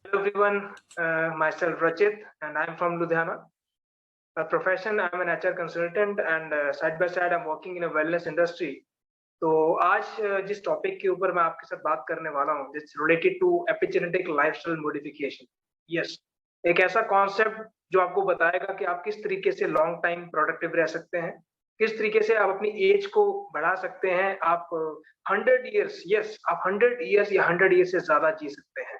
Hello everyone, myself Rachit and I'm from Ludhiana. By profession, I'm an HR consultant and side by side I'm working in a wellness industry. तो आज जिस topic के ऊपर मैं आपके साथ बात करने वाला हूँ, it's related to epigenetic lifestyle modification. Yes, एक ऐसा कॉन्सेप्ट जो आपको बताएगा कि आप किस तरीके से लॉन्ग टाइम प्रोडक्टिव रह सकते हैं, किस तरीके से आप अपनी एज को बढ़ा सकते हैं। आप 100 ईयर्स, यस, आप 100 ईयर्स या 100 ईयर्स से ज्यादा जी सकते हैं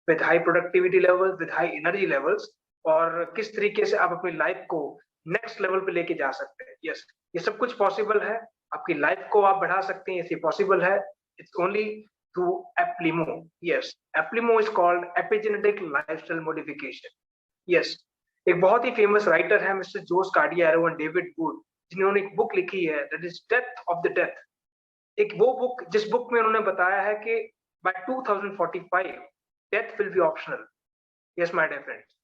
with high productivity levels, with high energy levels, और किस तरीके से आप अपनी लाइफ को नेक्स्ट लेवल पे लेके जा सकते हैं। यस, ये सब कुछ पॉसिबल है। आपकी लाइफ को आप बढ़ा सकते हैं, ये पॉसिबल है। It's only through Aplimo. Yes, Aplimo is called epigenetic lifestyle modification. Yes, एक बहुत ही फेमस राइटर है mister Jose Cordeiro and David Wood, जिन्होंने एक बुक लिखी है that is death of the death. एक वो बुक जिस बुक में उन्होंने बताया है कि by 2045 death will be optional. Yes my dear friends,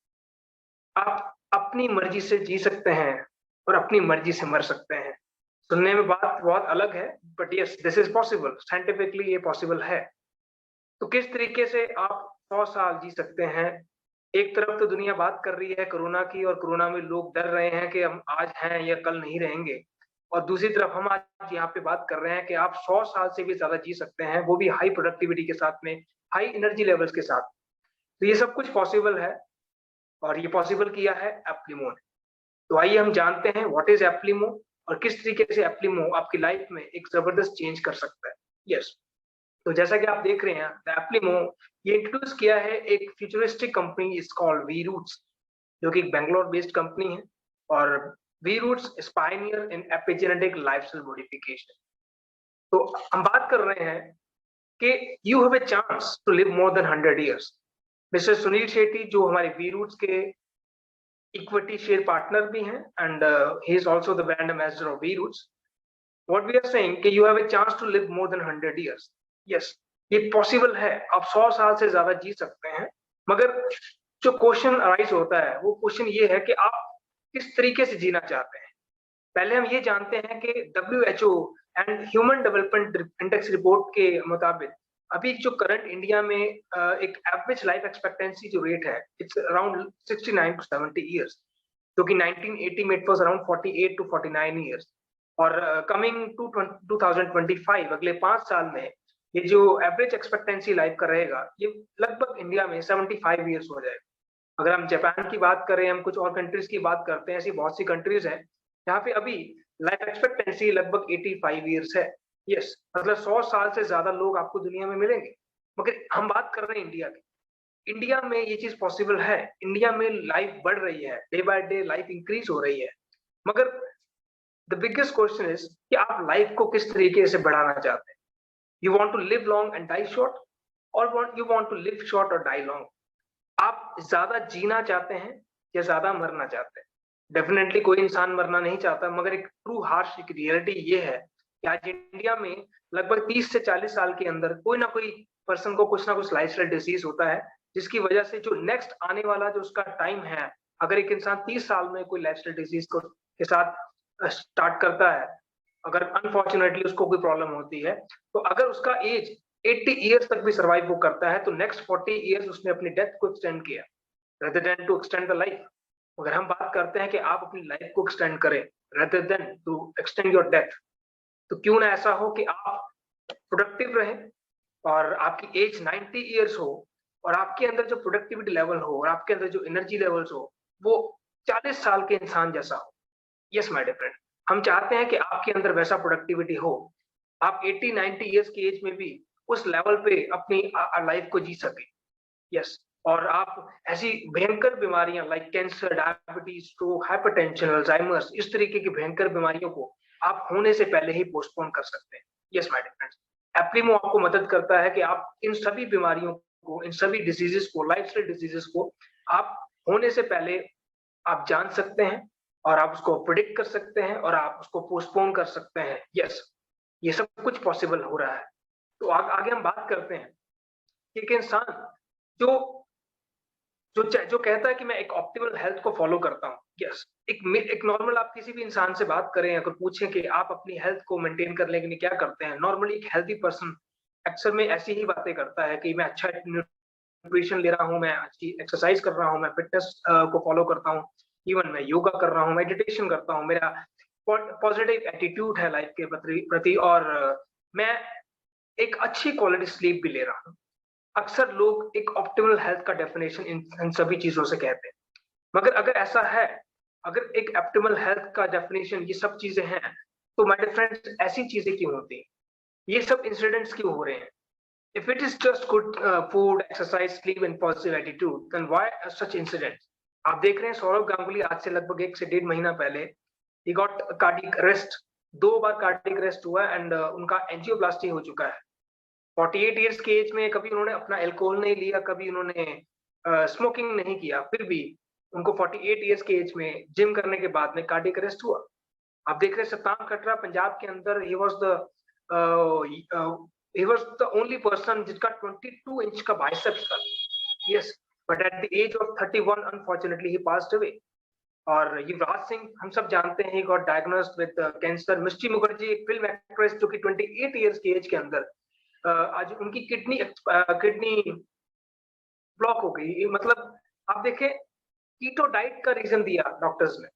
आप अपनी मर्जी से जी सकते हैं और अपनी मर्जी से मर सकते हैं। सुनने में बात बहुत अलग है, but yes, this is possible. Scientifically ये पॉसिबल है। तो किस तरीके से आप 100 साल जी सकते हैं? एक तरफ तो दुनिया बात कर रही है कोरोना की, और कोरोना में लोग डर रहे हैं कि हम आज हैं या कल नहीं रहेंगे, और दूसरी तरफ हम आज यहाँ पे बात कर रहे हैं कि आप 100 साल से भी ज्यादा जी सकते हैं, वो भी हाई प्रोडक्टिविटी के साथ में, हाई एनर्जी लेवल्स के साथ। तो ये सब कुछ पॉसिबल है, और ये पॉसिबल किया है एप्लीमो ने। तो आइए हम जानते हैं व्हाट इज एप्लीमो और किस तरीके से एप्लीमो आपकी लाइफ में एक जबरदस्त चेंज कर सकता है। यस, तो जैसा कि आप देख रहे हैं, एप्लीमो ये इंट्रोड्यूस किया है एक futuristic company is called V Roots, जो कि एक बैंगलोर बेस्ड कंपनी है। और V Roots is pioneer in epigenetic lifestyle modification. तो हम बात कर रहे हैं कि you have a chance to live more than 100 years. Mister Sunil Shetty, जो हमारे वी रूट्स के इक्विटी शेयर पार्टनर भी हैं, and he is also the brand ambassador of V Roots, what we are saying कि you have a chance to live more than 100 years. Yes, ये possible है। आप 100 साल से ज्यादा जी सकते हैं। मगर जो क्वेश्चन अराइज होता है, वो क्वेश्चन ये है कि आप किस तरीके से जीना चाहते हैं। पहले हम ये जानते हैं कि WHO and human development index report के मुताबिक अभी जो करंट इंडिया में एक एवरेज लाइफ एक्सपेक्टेंसी जो रेट है, इट्स अराउंड 69 to 70 ईयर्स, जो कि 1980 में it was around 48 to 49 years. और कमिंग टू 2025, अगले 5 साल में ये जो एवरेज एक्सपेक्टेंसी लाइफ का रहेगा, ये लगभग इंडिया में 75 ईयर्स हो जाएगा। अगर हम जापान की बात करें, हम कुछ और कंट्रीज की बात करते हैं, ऐसी बहुत सी कंट्रीज हैं जहाँ पे अभी लाइफ एक्सपेक्टेंसी लगभग 85 ईयर्स है। यस, मतलब 100 साल से ज्यादा लोग आपको दुनिया में मिलेंगे। मगर हम बात कर रहे हैं इंडिया की। इंडिया में ये चीज पॉसिबल है। इंडिया में लाइफ बढ़ रही है, day by day life increase हो रही है। मगर द बिगेस्ट क्वेश्चन इज कि आप लाइफ को किस तरीके से बढ़ाना चाहते हैं। You want to live long and die short, और you want to live short और डाई लॉन्ग। आप ज्यादा जीना चाहते हैं या ज्यादा मरना चाहते हैं? डेफिनेटली कोई इंसान मरना नहीं चाहता, मगर एक ट्रू हार्श एक रियलिटी ये है कि आज इंडिया में लगभग 30 से 40 साल के अंदर कोई ना कोई पर्सन को कुछ ना कुछ लाइफस्टाइल डिजीज होता है, जिसकी वजह से जो नेक्स्ट आने वाला जो उसका टाइम है, अगर एक इंसान 30 साल में कोई लाइफस्टाइल डिजीज को के साथ स्टार्ट करता है, अगर अनफॉर्चुनेटली उसको कोई प्रॉब्लम होती है, तो अगर उसका एज 80 ईयर्स तक भी सर्वाइव वो करता है, तो नेक्स्ट 40 ईयर्स उसने अपनी डेथ को एक्सटेंड किया rather than to extend the life. अगर हम बात करते हैं कि आप अपनी लाइफ को एक्सटेंड करें rather than to extend your death, तो क्यों ना ऐसा हो कि आप प्रोडक्टिव रहें और आपकी एज 90 ईयर्स हो, और आपके अंदर जो प्रोडक्टिविटी लेवल हो और आपके अंदर जो एनर्जी लेवल्स हो, वो 40 साल के इंसान जैसा हो। यस माय डियर फ्रेंड, हम चाहते हैं कि आपके अंदर वैसा प्रोडक्टिविटी हो, आप 80-90 ईयर्स की एज में भी उस लेवल पे अपनी लाइफ को जी सके। यस, और आप ऐसी भयंकर बीमारियां like cancer, diabetes, stroke, hypertension, Alzheimer's, इस तरीके की भयंकर बीमारियों को आप होने से पहले ही पोस्टपोन कर सकते हैं। यस माय डियर फ्रेंड्स, एप्लीमो आपको मदद करता है कि आप इन सभी बीमारियों को, इन सभी डिजीजेस को, लाइफस्टाइल डिजीजेस को आप होने से पहले आप जान सकते हैं, और आप उसको प्रिडिक्ट कर सकते हैं, और आप उसको पोस्टपोन कर सकते हैं। यस, ये सब कुछ पॉसिबल हो रहा है। तो आगे हम बात करते हैं कि एक इंसान जो जो कहता है कि मैं एक ऑप्टिमल हेल्थ को फॉलो करता हूँ। यस, एक नॉर्मल आप किसी भी इंसान से बात करें, अगर पूछें कि आप अपनी हेल्थ को मेंटेन करने के लिए क्या करते हैं, नॉर्मली एक हेल्दी पर्सन अक्सर में ऐसी ही बातें करता है कि मैं अच्छा न्यूट्रिशन ले रहा हूँ, मैं अच्छी एक्सरसाइज कर रहा हूँ, मैं फिटनेस को फॉलो करता हूँ, इवन मैं योगा कर रहा हूँ, मेडिटेशन करता हूँ, मेरा पॉजिटिव एटीट्यूड है लाइफ के प्रति, और मैं एक अच्छी क्वालिटी स्लीप भी ले रहा हूँ। अक्सर लोग एक ऑप्टिमल हेल्थ का डेफिनेशन इन सभी चीजों से कहते हैं, मगर अगर ऐसा है, अगर एक ऑप्टिमल हेल्थ का डेफिनेशन ये सब चीजें हैं, तो माय डियर फ्रेंड्स ऐसी चीजें क्यों होती हैं, ये सब इंसिडेंट्स क्यों हो रहे हैं? If it is just good food, exercise, sleep and positive attitude, then why such incidents? आप देख रहे हैं सौरव गांगुली आज से लगभग 1 से 1.5 महीना पहले he got cardiac arrest, 2 bar cardiac arrest हुआ एंड उनका एंजियोप्लास्टी हो चुका है। 48 इयर्स की एज में कभी उन्होंने अपना अल्कोहल नहीं लिया, कभी उन्होंने स्मोकिंग नहीं किया, फिर भी उनको 48 इयर्स की एज में जिम करने के बाद में कार्डियक अरेस्ट हुआ। आप देख रहे हैं सतनाम कटरा पंजाब के अंदर, he was the only person जिसका 22 इंच का बाइसेप्स था, yes, but at the age of 31 unfortunately he passed away। और युवराज सिंह हम सब जानते हैं, he got diagnosed with cancer। मिष्टी मुखर्जी एक फिल्म एक्ट्रेस जो कि 28 इयर्स की एज के अंदर आज उनकी किडनी ब्लॉक हो गई। मतलब आप देखें, कीटो डाइट का रीजन दिया डॉक्टर्स ने,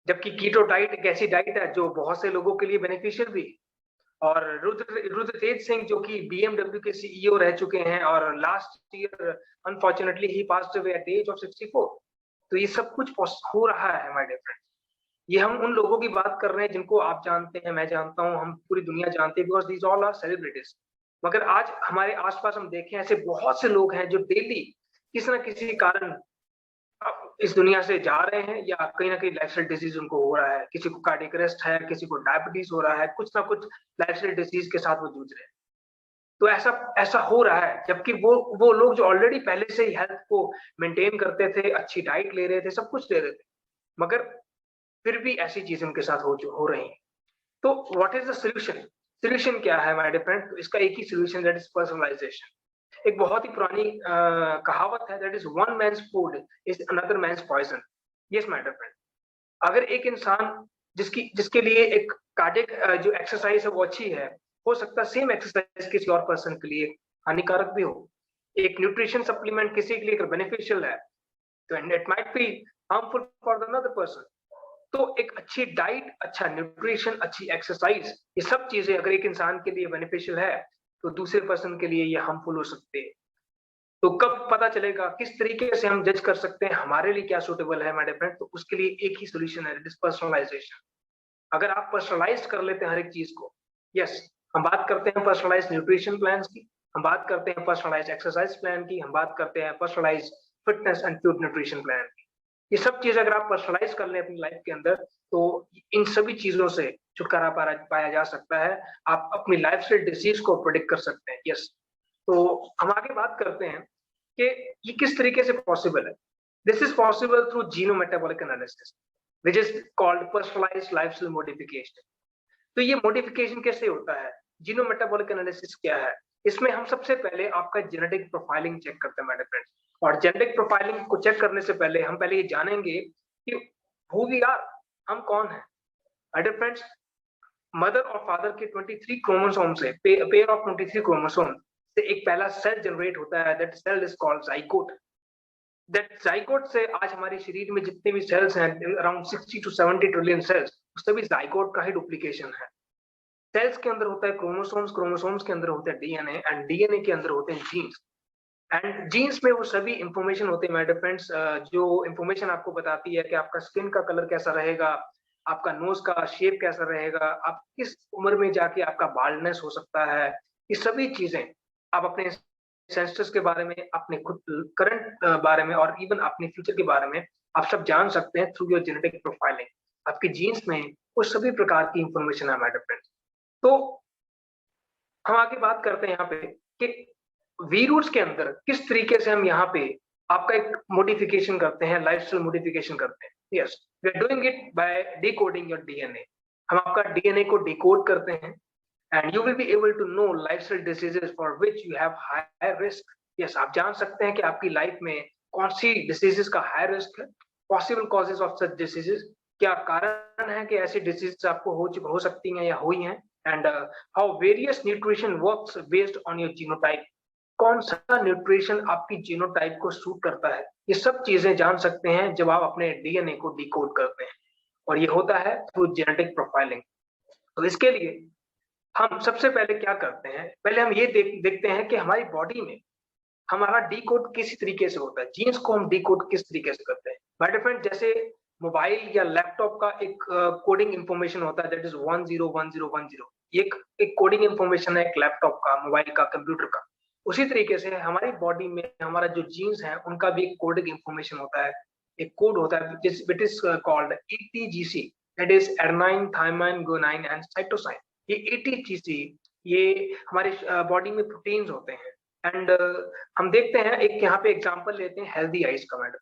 जबकि कीटो डाइट एक ऐसी डाइट है जो बहुत से लोगों के लिए बेनिफिशियल भी। और रुद्रतेज सिंह जो कि BMW के CEO रह चुके हैं और last year unfortunately he passed away at the age of 64। तो ये सब कुछ हो रहा है माय डियर फ्रेंड्स। ये हम उन लोगों की बात कर रहे हैं जिनको आप जानते हैं, मैं जानता हूं, हम पूरी दुनिया जानते हैं, because these all are celebrities. मगर आज हमारे आसपास हम देखें, ऐसे बहुत से लोग हैं जो डेली किसी न किसी कारण इस दुनिया से जा रहे हैं, या कहीं ना कहीं लाइफस्टाइल डिजीज उनको हो रहा है। किसी को कार्डियक अरेस्ट है, किसी को डायबिटीज हो रहा है, कुछ ना कुछ लाइफस्टाइल डिजीज के साथ वो जूझ रहे हैं। तो ऐसा हो रहा है, जबकि वो लोग जो ऑलरेडी पहले से ही हेल्थ को मेंटेन करते थे, अच्छी डाइट ले रहे थे, सब कुछ ले रहे थे, मगर फिर भी ऐसी चीजें उनके साथ हो रही हैं। तो what is the solution? Solution क्या है माय डियर फ्रेंड? इसका एक ही सोल्यूशन, दैट इज पर्सनलाइजेशन। एक बहुत ही पुरानी कहावत है, that is one man's food is another man's poison. Yes my dear friend, अगर एक इंसान जिसके लिए एक कार्डियक जो एक्सरसाइज है वो अच्छी है, हो सकता है सेम एक्सरसाइज किसी और पर्सन के लिए हानिकारक भी हो। एक न्यूट्रिशन सप्लीमेंट किसी के लिए अगर बेनिफिशियल है, तो it might be harmful for the another person. तो एक अच्छी डाइट, अच्छा न्यूट्रिशन, अच्छी एक्सरसाइज, ये सब चीजें अगर एक इंसान के लिए बेनिफिशियल है, तो दूसरे पर्सन के लिए ये हार्मफुल हो सकते हैं। तो कब पता चलेगा, किस तरीके से हम जज कर सकते हैं हमारे लिए क्या सूटेबल है माय डियर फ्रेंड? तो उसके लिए एक ही सॉल्यूशन है, पर्सनलाइजेशन। अगर आप पर्सनलाइज कर लेते हैं हर एक चीज को, यस, हम बात करते हैं पर्सनलाइज न्यूट्रिशन प्लान की, हम बात करते हैं पर्सनलाइज एक्सरसाइज प्लान की, हम बात करते हैं personalize fitness and food nutrition plan की। ये सब चीज अगर आप पर्सनलाइज कर लें अपनी लाइफ के अंदर, तो इन सभी चीजों से छुटकारा पाया जा सकता है। आप अपनी लाइफस्टाइल डिजीज को प्रेडिक्ट कर सकते हैं। यस, तो हम आगे बात करते हैं कि ये किस तरीके से पॉसिबल है। This is possible through genometabolic analysis, which is called personalized lifestyle modification. तो ये मॉडिफिकेशन कैसे होता है? जीनोमेटाबॉलिक एनालिसिस क्या है? इसमें हम सबसे पहले आपका जेनेटिक प्रोफाइलिंग चेक करते हैं माय डियर फ्रेंड्स। और जेनेटिक प्रोफाइलिंग को चेक करने से पहले हम पहले ये जानेंगे कि हु वी आर, हम कौन है। माय डियर फ्रेंड्स, मदर और फादर के 23 क्रोमोसोम से, पेयर ऑफ 23 क्रोमोसोम से एक पहला सेल जनरेट होता है, that cell is called zygote. That zygote से आज हमारे शरीर में जितने भी सेल्स हैं, अराउंड 60 to 70 ट्रिलियन सेल्स, उस सभी जाइगोट का ही डुप्लीकेशन है। सेल्स के अंदर होता है क्रोमोसोम्स, क्रोमोसोम्स के अंदर होता है डीएनए, एंड डीएनए के अंदर होते हैं जीन्स। एंड जीन्स में वो सभी इंफॉर्मेशन होते हैं माय डियर फ्रेंड्स, जो इंफॉर्मेशन आपको बताती है कि आपका स्किन का कलर कैसा रहेगा, आपका नोज का शेप कैसा रहेगा, आप किस उम्र में जाके आपका बाल्डनेस हो सकता है। ये सभी चीजें आप अपने सेंसस के बारे में, अपने खुद करंट बारे में, और इवन अपने फ्यूचर के बारे में आप सब जान सकते हैं थ्रू योर जेनेटिक प्रोफाइलिंग। आपके जीन्स में वो सभी प्रकार की इंफॉर्मेशन है माय डियर फ्रेंड्स। तो हम आगे बात करते हैं यहाँ पे कि वी रूट्स के अंदर किस तरीके से हम यहाँ पे आपका एक मॉडिफिकेशन करते हैं, लाइफस्टाइल मॉडिफिकेशन करते हैं। Yes, we are doing it by decoding your DNA. हम आपका डीएनए को डिकोड करते हैं, and you will be able to know lifestyle diseases for which you have high risk. Yes, आप जान सकते हैं कि आपकी लाइफ में कौन सी डिसीजेस का हाई रिस्क है, possible causes of such diseases, क्या कारण है कि ऐसी डिसीज आपको हो सकती हैं या हुई हैं, and how various nutrition works based on your genotype. कौन सा न्यूट्रिशन आपकी जीनोटाइप को सूट करता है, ये सब चीजें जान सकते हैं जब आप अपने डीएनए को डिकोड करते हैं, और ये होता है थ्रू जेनेटिक प्रोफाइलिंग। तो इसके लिए हम सबसे पहले क्या करते हैं, पहले हम ये देखते हैं कि हमारी बॉडी में हमारा डिकोड किस तरीके से होता है, जीन्स को हम डिकोड किस तरीके से करते हैं। बाय डिफरेंट, जैसे मोबाइल या लैपटॉप का एक कोडिंग इंफॉर्मेशन होता है, दैट इज 101010। एक कोडिंग इंफॉर्मेशन है, एक लैपटॉप का, मोबाइल का, कंप्यूटर का। उसी तरीके से हमारी बॉडी में हमारा जो जीन्स है उनका भी एक कोडिंग इंफॉर्मेशन होता है, एक कोड होता है which is called ATGC, that is adenine, thymine, guanine and cytosine. ये एटीजीसी ये हमारे बॉडी में प्रोटीन्स होते हैं। एंड हम देखते हैं, एक यहाँ पे एग्जांपल लेते हैं हेल्दी आइज का।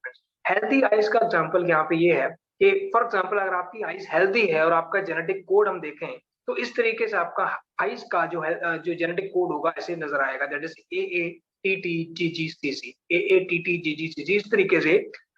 हेल्दी आइज का एग्जांपल यहाँ पे ये है कि फॉर एग्जांपल अगर आपकी आइज हेल्दी है और आपका जेनेटिक कोड हम देखें तो इस तरीके से आपका आइज का जो है जो जेनेटिक कोड होगा ऐसे नजर आएगा, दैट इज AATTGGCC, AATTGGCC। इस तरीके से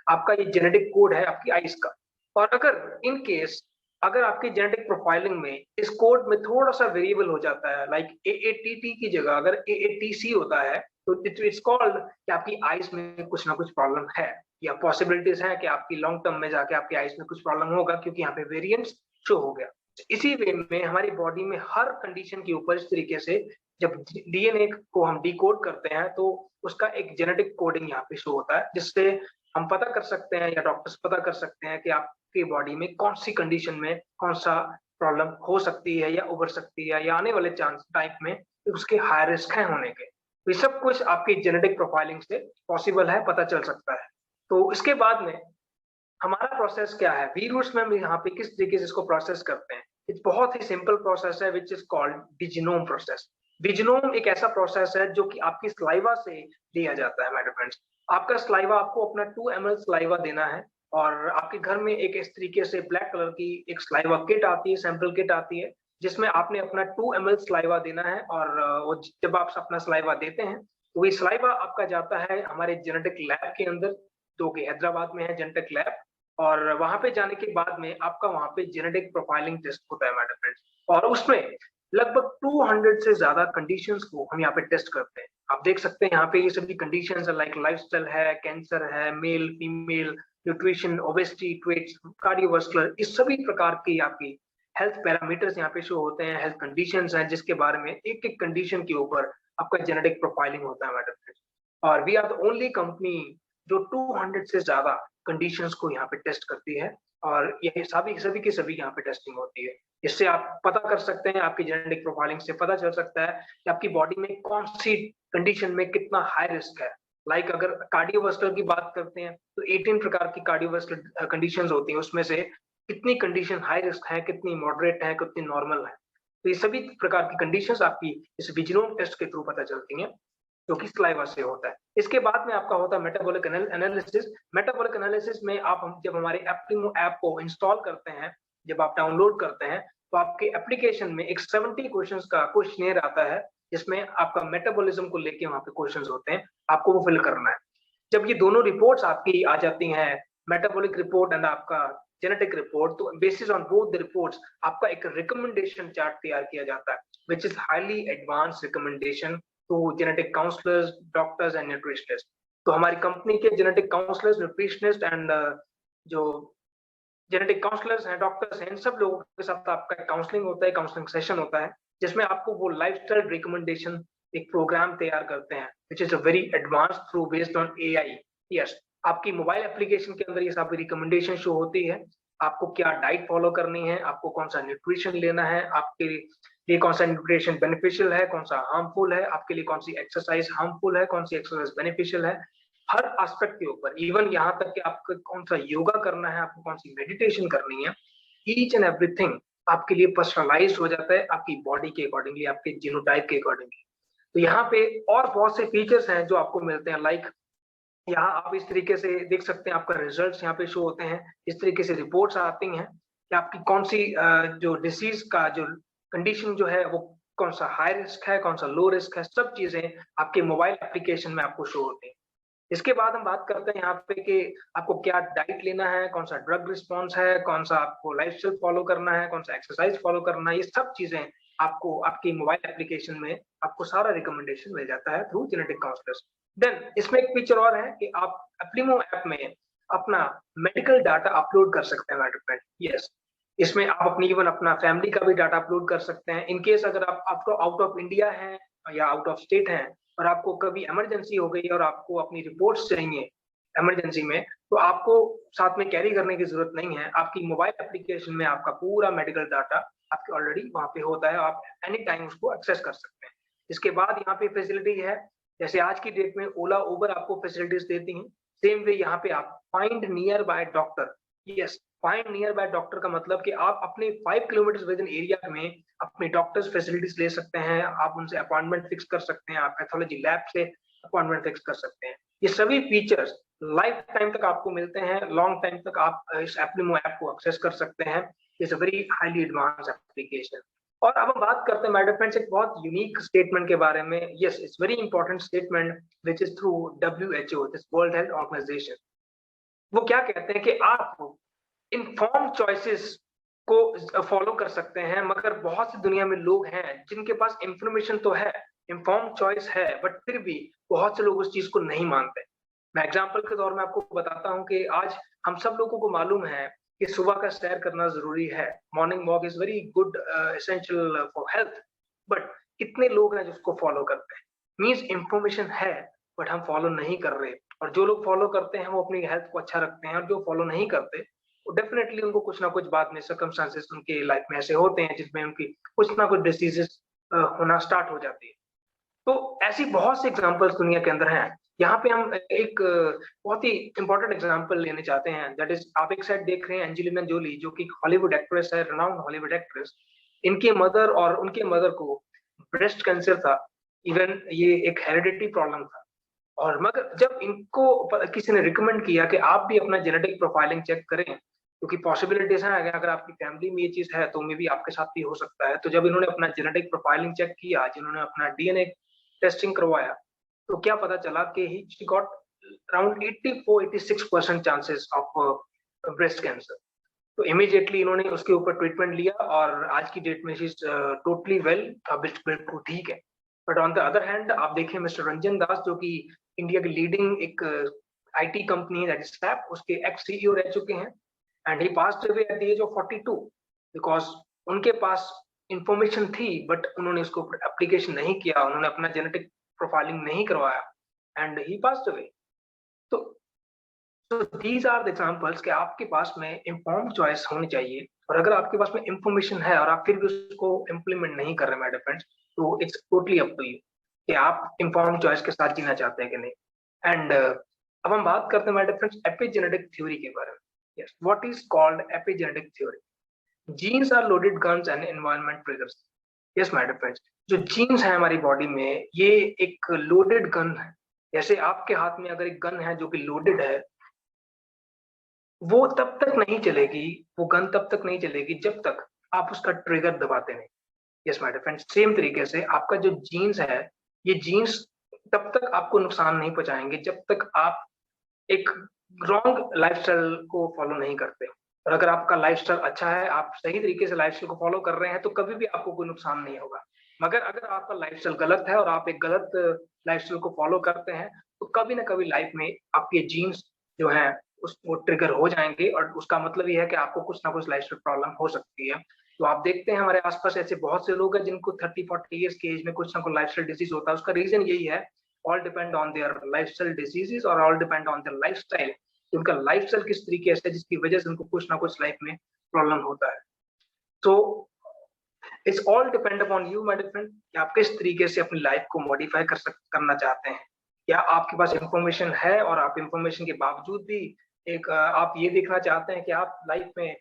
आपका ये जेनेटिक कोड है आपकी आइज का। और अगर इन केस अगर आपकी जेनेटिक प्रोफाइलिंग में इस कोड में थोड़ा सा वेरिएबल हो जाता है, लाइक AATT की जगह अगर AATC होता है, तो इट्स कॉल्ड कि आपकी आइज में कुछ ना कुछ प्रॉब्लम है, या पॉसिबिलिटीज है कि आपकी लॉन्ग टर्म में जाके आपकी आइज में कुछ प्रॉब्लम होगा, क्योंकि यहाँ पे वेरिएंट्स शो हो गया। इसी वे में हमारी बॉडी में हर कंडीशन के ऊपर इस तरीके से जब डीएनए को हम डिकोड करते हैं तो उसका एक जेनेटिक कोडिंग यहाँ पे शो होता है, जिससे हम पता कर सकते हैं या डॉक्टर्स पता कर सकते हैं कि आपकी बॉडी में कौन सी कंडीशन में कौन सा प्रॉब्लम हो सकती है या उभर सकती है, या आने वाले चांस टाइप में उसके हाई रिस्क है होने के। तो ये सब कुछ आपकी जेनेटिक प्रोफाइलिंग से पॉसिबल है, पता चल सकता है। तो इसके बाद में हमारा प्रोसेस क्या है, वी रूट्स में हम यहाँ पे किस तरीके से इसको प्रोसेस करते हैं। एक बहुत ही सिंपल प्रोसेस है विच इज कॉल्ड डिजिनोम प्रोसेस। डिजिनोम एक ऐसा प्रोसेस है जो कि आपकी स्लाइवा से लिया जाता है। माय डियर फ्रेंड्स, आपका स्लाइवा, आपको अपना 2 ml स्लाइवा देना है, और आपके घर में एक इस तरीके से ब्लैक कलर की एक स्लाइवा किट आती है, सैंपल किट आती है, जिसमें आपने अपना 2 ml स्लाइवा देना है। और वो जब आप अपना स्लाइवा देते हैं तो ये स्लाइवा आपका जाता है हमारे जेनेटिक लैब के अंदर, जो कि हैदराबाद में है जेनेटिक लैब। और वहां पे जाने के बाद में आपका वहां पे जेनेटिक प्रोफाइलिंग टेस्ट होता है मैडम फ्रेंड्स, और उसमें लगभग 200 से ज्यादा कंडीशंस को हम यहाँ पे टेस्ट करते हैं। आप देख सकते हैं यहाँ पे ये सभी कंडीशंस है, लाइक लाइफस्टाइल है, कैंसर है, male female, nutrition, obesity, traits, cardiovascular, इस सभी प्रकार की आपकी हेल्थ पैरामीटर्स यहाँ पे शो होते हैं, हेल्थ कंडीशंस हैं, जिसके बारे में एक एक कंडीशन के ऊपर आपका जेनेटिक प्रोफाइलिंग होता है मैडम फ्रेंड्स। और we are the only company जो 200 से ज्यादा कंडीशंस को यहाँ पे टेस्ट करती है, और ये सभी की सभी यहाँ पे टेस्टिंग होती है। इससे आप पता कर सकते हैं, आपकी जेनेटिक प्रोफाइलिंग से पता चल सकता है कि आपकी बॉडी में कौन सी कंडीशन में कितना हाई रिस्क है। लाइक अगर कार्डियोवास्कुलर की बात करते हैं तो 18 प्रकार की कार्डियोवास्कुलर कंडीशंस होती हैं, उसमें से कितनी कंडीशन हाई रिस्क है, कितनी मॉडरेट है, कितनी नॉर्मल है। तो ये सभी प्रकार की कंडीशंस आपकी इस विजिनोम टेस्ट के थ्रू पता चलती हैं, जो कि स्लाइवा से होता है। इसके बाद में आपका होता है मेटाबॉलिक एनालिसिस। मेटाबॉलिक एनालिसिस में जब हमारे एप्टिमो ऐप को इंस्टॉल करते हैं, जब आप डाउनलोड करते हैं, तो आपके एप्लीकेशन में एक 70 क्वेश्चंस का क्वेश्चनेयर आता है, जिसमें आपका मेटाबॉलिज्म को लेके वहां पे क्वेश्चंस होते हैं, आपको वो फिल करना है। जब ये दोनों रिपोर्ट्स आपकी आ जाती हैं, मेटाबॉलिक रिपोर्ट एंड आपका जेनेटिक रिपोर्ट, तो basis on both the reports आपका एक रिकमेंडेशन चार्ट तैयार किया जाता है, which is highly advance recommendation to genetic counsellors, doctors and nutritionist. तो हमारी कंपनी के जेनेटिक काउंसलर्स, न्यूट्रिशनिस्ट एंड जो जेनेटिक काउंसलर्स हैं, डॉक्टर्स हैं, इन सब लोगों के साथ आपका काउंसलिंग होता है, काउंसलिंग सेशन होता है, जिसमें आपको वो लाइफस्टाइल रिकमेंडेशन एक प्रोग्राम तैयार करते हैं, which is a very advance through based on AI. Yes, आपकी मोबाइल एप्लीकेशन के अंदर ये सब रिकमेंडेशन शो होती है, आपको क्या डाइट फॉलो करनी है, आपको कौन सा न्यूट्रिशन लेना है, आपके लिए कौन सा न्यूट्रिशन बेनिफिशियल है, कौन सा हार्मफुल है, आपके लिए कौन सी एक्सरसाइज हार्मफुल है, कौन सी एक्सरसाइज बेनिफिशियल है, हर एस्पेक्ट के ऊपर, इवन यहाँ तक कि आपको कौन सा योगा करना है, आपको कौन सी मेडिटेशन करनी है, ईच एंड एवरीथिंग आपके लिए पर्सनलाइज हो जाता है, आपकी बॉडी के अकॉर्डिंगली, आपके जीनोटाइप के अकॉर्डिंगली। तो यहाँ पे और बहुत से फीचर्स हैं जो आपको मिलते हैं, लाइक यहाँ आप इस तरीके से देख सकते हैं, आपका रिजल्ट्स यहाँ पे शो होते हैं, इस तरीके से रिपोर्ट्स आती हैं कि आपकी कौन सी जो डिसीज का जो कंडीशन जो है वो कौन सा हाई रिस्क है, कौन सा लो रिस्क है, सब चीजें आपके मोबाइल एप्लीकेशन में आपको शो होती हैं। इसके बाद हम बात करते हैं यहाँ पे कि आपको क्या डाइट लेना है, कौन सा ड्रग रिस्पॉन्स है, कौन सा आपको लाइफस्टाइल फॉलो करना है, कौन सा एक्सरसाइज फॉलो करना है, ये सब चीजें आपको आपकी मोबाइल एप्लीकेशन में आपको सारा रिकमेंडेशन मिल जाता है थ्रू जेनेटिक काउंसलर्स। देन इसमें एक फीचर और है कि आप एप्लीमो ऐप में अपना मेडिकल डाटा अपलोड कर सकते हैं माय फ्रेंड। यस, इसमें आप अपनी इवन अपना फैमिली का भी डाटा अपलोड कर सकते हैं। इन केस अगर आप आपको आउट ऑफ इंडिया हैं या आउट ऑफ स्टेट हैं और आपको कभी इमरजेंसी हो गई और आपको अपनी रिपोर्ट्स चाहिए इमरजेंसी में, तो आपको साथ में कैरी करने की जरूरत नहीं है। आपकी मोबाइल एप्लीकेशन में आपका पूरा मेडिकल डाटा आपके ऑलरेडी वहां पे होता है, आप एनी टाइम उसको एक्सेस कर सकते हैं। इसके बाद यहाँ पे फैसिलिटी है, जैसे आज की डेट में ओला उबर आपको फैसिलिटीज देती हैं, सेम वे यहाँ पे आप find near by doctor. Yes, find near by doctor का मतलब कि आप अपने 5 किलोमीटर विद इन एरिया में अपने डॉक्टर्स फैसिलिटीज ले सकते हैं, आप उनसे अपॉइंटमेंट फिक्स कर सकते हैं, आप पैथोलॉजी लैब से अपॉइंटमेंट फिक्स कर सकते हैं। ये सभी फीचर्स लाइफ टाइम तक आपको मिलते हैं, लॉन्ग टाइम तक आप इस एप्लीमो ऐप को एक्सेस कर सकते हैं। It's a very highly advance application. और अब हम बात करते हैं माय फ्रेंड्स एक बहुत यूनिक स्टेटमेंट के बारे में। Yes, it's very important statement which is through WHO, this world health organization. वो क्या कहते हैं कि आप इन्फॉर्म चॉइसेस को फॉलो कर सकते हैं, मगर बहुत सी दुनिया में लोग हैं जिनके पास इंफॉर्मेशन तो है, इन्फॉर्म चॉइस है, बट फिर भी बहुत से लोग उस चीज को नहीं मानते। मैं एग्जांपल के तौर में आपको बताता हूं कि आज हम सब लोगों को मालूम है कि सुबह का सैर करना जरूरी है। Morning walk is very good, essential for health, but कितने लोग हैं जिसको फॉलो करते हैं? मीन्स इंफॉर्मेशन है बट हम फॉलो नहीं कर रहे। और जो लोग फॉलो करते हैं वो अपनी हेल्थ को अच्छा रखते हैं, और जो फॉलो नहीं करते वो डेफिनेटली उनको कुछ ना कुछ बाद में सर्कमस्टांसेस उनके लाइफ में ऐसे होते हैं जिसमें उनकी कुछ ना कुछ डिसीजेस होना स्टार्ट हो जाती है। तो ऐसी बहुत सी एग्जांपल्स दुनिया के अंदर हैं। यहाँ पे हम एक बहुत ही इंपॉर्टेंट एग्जांपल लेने चाहते हैं, दैट इज आप एक साइड देख रहे हैं एंजेलिना जोली, जो कि हॉलीवुड एक्ट्रेस है, रेनाउंड हॉलीवुड एक्ट्रेस। इनके मदर और उनके मदर को ब्रेस्ट कैंसर था, इवन ये एक हेरिडिटी प्रॉब्लम था। और मगर जब इनको किसी ने रिकमेंड किया कि आप भी अपना जेनेटिक प्रोफाइलिंग चेक करें, क्योंकि पॉसिबिलिटीज हैं अगर आपकी फैमिली में ये चीज है तो मे भी आपके साथ भी हो सकता है। तो जब इन्होंने अपना जेनेटिक प्रोफाइलिंग चेक किया, जिन्होंने अपना डीएनए टेस्टिंग करवाया, तो क्या पता चला कि he she got around 84-86% chances of breast cancer. तो इमीडिएटली इन्होंने उसके ऊपर ट्रीटमेंट लिया और आज की डेट में शी इज टोटली वेल, बिल्कुल ठीक है। But on the other hand आप देखें मिस्टर रंजन दास, जो कि इंडिया की लीडिंग एक IT company that is Snap, उसके एक्स सीईओ रह चुके हैं, and he passed away at the age of 42 because उनके पास इंफॉर्मेशन थी बट उन्होंने उसको एप्लीकेशन नहीं किया, उन्होंने अपना जेनेटिक प्रोफाइलिंग नहीं करवाया, एंड ही पास्ड अवे। तो दीज आर द एग्जांपल्स कि आपके पास में इन्फॉर्म्ड चॉइस होनी चाहिए। और अगर आपके पास में इंफॉर्मेशन है और आप फिर भी उसको इम्प्लीमेंट नहीं कर रहे माय फ्रेंड्स, तो it's totally up to you कि आप इन्फॉर्म्ड चॉइस के साथ जीना चाहते हैं कि नहीं। एंड अब हम बात करते हैं माय फ्रेंड्स एपिजेनेटिक थ्योरी के बारे में। Yes, what is called epigenetic theory? Genes are loaded guns and environment triggers. Yes my friends, जो जीन्स है हमारी बॉडी में, ये एक लोडेड गन है। जैसे आपके हाथ में अगर एक गन है जो कि लोडेड है, वो तब तक नहीं चलेगी, वो गन तब तक नहीं चलेगी जब तक आप उसका ट्रिगर दबाते नहीं। Yes my dear friends, same तरीके से आपका जो जीन्स है, ये जीन्स तब तक आपको नुकसान नहीं पहुंचाएंगे जब तक आप एक रॉन्ग लाइफस्टाइल को फॉलो नहीं करते। और अगर आपका लाइफस्टाइल अच्छा है, आप सही तरीके से लाइफस्टाइल को फॉलो कर रहे हैं, तो कभी भी आपको कोई नुकसान नहीं होगा। मगर अगर आपका लाइफस्टाइल गलत है और आप एक गलत लाइफस्टाइल को फॉलो करते हैं, तो कभी ना कभी लाइफ में आपके जीन्स जो है उस वो ट्रिगर हो जाएंगे, और उसका मतलब ये है कि आपको कुछ ना कुछ लाइफस्टाइल प्रॉब्लम हो सकती है। तो आप देखते हैं हमारे आसपास ऐसे बहुत से लोग हैं जिनको 30-40 ईयर्स की एज में कुछ ना कुछ लाइफस्टाइल डिजीज होता है। उसका रीजन यही है, all depend on their lifestyle diseases और all depend on their lifestyle. उनका लाइफस्टाइल किस तरीके से, जिसकी वजह से उनको कुछ ना कुछ लाइफ में प्रॉब्लम होता है। तो it's all depend upon you my friend कि आप किस तरीके से अपनी लाइफ को मॉडिफाई करना चाहते हैं। या आपके पास इंफॉर्मेशन है और आप इंफॉर्मेशन के बावजूद भी एक आप ये देखना चाहते हैं कि आप लाइफ में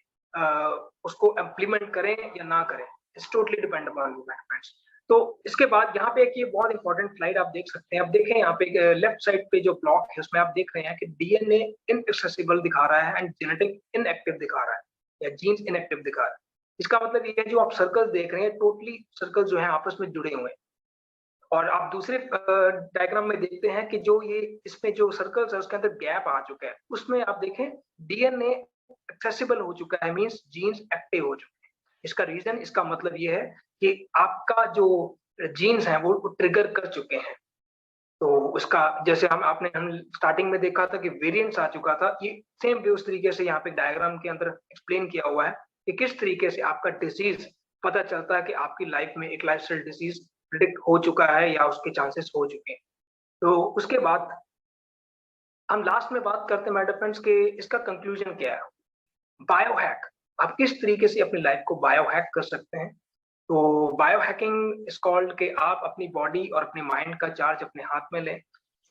उसको इम्प्लीमेंट करें या ना करें। It's totally depend upon you my friends. तो इसके बाद यहाँ पे एक ये बहुत इंपॉर्टेंट स्लाइड आप देख सकते हैं। आप देखें यहाँ पे लेफ्ट साइड पे जो ब्लॉक है उसमें आप देख रहे हैं कि डीएनए इनएक्सेसिबल दिखा रहा है एंड जेनेटिक इनएक्टिव दिखा रहा है, या जीन्स इनएक्टिव दिखा रहा है। इसका मतलब ये है जो आप सर्कल देख रहे हैं, टोटली सर्कल जो है आपस में जुड़े हुए हैं। और आप दूसरे डायग्राम में देखते हैं कि जो ये इसमें जो सर्कल्स है उसके अंदर गैप आ चुका है, उसमें आप देखें डीएनए एक्सेसिबल हो चुका है, मींस जीन्स एक्टिव हो चुके हैं। इसका रीजन, इसका मतलब ये है कि आपका जो जीन्स है वो ट्रिगर कर चुके हैं। तो उसका जैसे हम स्टार्टिंग में देखा था कि वेरिएंट्स आ चुका था, ये सेम भी उस तरीके से यहाँ पे डायग्राम के अंदर एक्सप्लेन किया हुआ है कि किस तरीके से आपका डिसीज पता चलता है कि आपकी लाइफ में एक लाइफस्टाइल डिसीज प्रिडिक्ट हो चुका है या उसके चांसेस हो चुके हैं। तो उसके बाद हम लास्ट में बात करते हैं माय डियर फ्रेंड्स कि इसका कंक्लूजन क्या है। बायोहैक, आप किस तरीके से अपनी लाइफ को बायोहैक कर सकते हैं। तो बायोहैकिंग इज कॉल्ड कि आप अपनी बॉडी और अपने माइंड का चार्ज अपने हाथ में लें।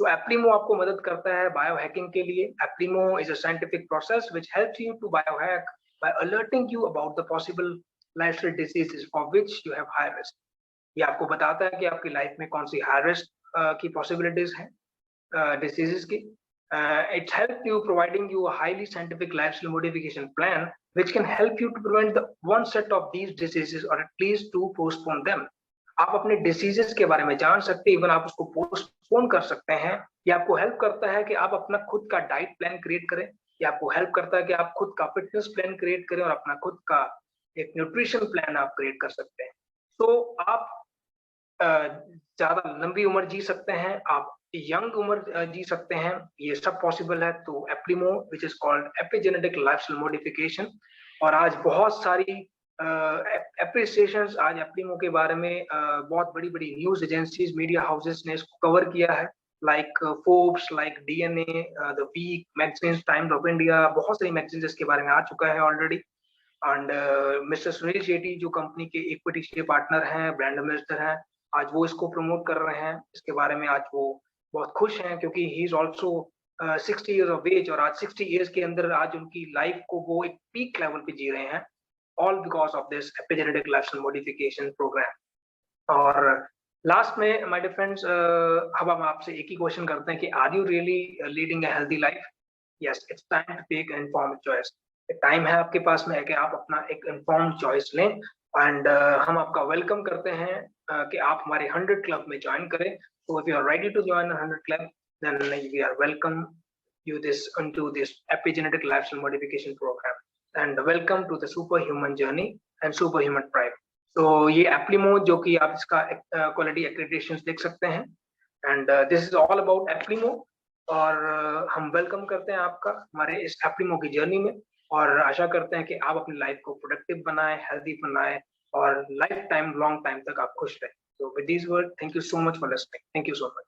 तो एप्लीमो आपको मदद करता है बायोहैकिंग के लिए। Aplimo is a scientific process which helps you to biohack by alerting you about the possible lifestyle diseases for which you have high risk. ये आपको बताता है कि आपकी लाइफ में कौन सी हाई रिस्क की पॉसिबिलिटीज हैं diseases की. It helps you providing you a highly scientific lifestyle modification plan which can help you to prevent the one set of these diseases or at least to postpone them. आप अपने diseases के बारे में जान सकते हैं, even आप उसको पोस्टपोन कर सकते हैं। ये आपको हेल्प करता है कि आप अपना खुद का डाइट प्लान क्रिएट करें। ये आपको हेल्प करता है कि आप खुद का फिटनेस प्लान क्रिएट करें और अपना खुद का एक न्यूट्रिशन प्लान आप क्रिएट कर सकते हैं। तो आप ज्यादा लंबी उम्र जी सकते हैं, आप यंग उम्र जी सकते हैं, ये सब पॉसिबल है। तो Aplimo which is called epigenetic lifestyle modification. और आज बहुत सारी एप्रिसिएशंस आज एप्लीमो के बारे में बहुत बड़ी बड़ी न्यूज एजेंसीज, मीडिया हाउसेस ने इसको कवर किया है, like Forbes, like DNA, the Week magazines, Times of India, बहुत सारी मैगजीन्स इसके बारे में आ चुका है already. And mister Sunil Shetty जो कंपनी के इक्विटी शेयर पार्टनर हैं, ब्रांड एम्बेसडर हैं, आज वो इसको प्रमोट कर रहे हैं। इसके बारे में आज वो बहुत खुश हैं क्योंकि he is also 60 years of age, और आज 60 ईयर्स के अंदर आज उनकी लाइफ को वो एक पीक लेवल पे जी रहे हैं, all because of this epigenetic lifestyle modification program. और लास्ट में माय डियर फ्रेंड्स, अब हम आपसे एक ही क्वेश्चन करते हैं कि are you really leading a healthy life? Yes, it's time to take an informed choice. Time है आपके पास में है कि आप अपना एक इन्फॉर्म्ड चॉइस लें। एंड हम आपका वेलकम करते हैं कि आप हमारे 100 क्लब में ज्वाइन करें। So if you are ready to join a 100 club, then we are welcome you into this epigenetic lifestyle modification program, and welcome to the superhuman journey and superhuman pride. So ये एप्लीमो जो कि आप इसका quality एक्रेडिटेशंस देख सकते हैं, and this is all about Aplimo. और हम वेलकम करते हैं आपका हमारे इस एप्लीमो की जर्नी में, और आशा करते हैं कि आप अपनी लाइफ को प्रोडक्टिव बनाएं, हेल्दी बनाएं, और लाइफ टाइम, लॉन्ग टाइम तक आप खुश रहें। So with these words, thank you so much for listening. Thank you so much.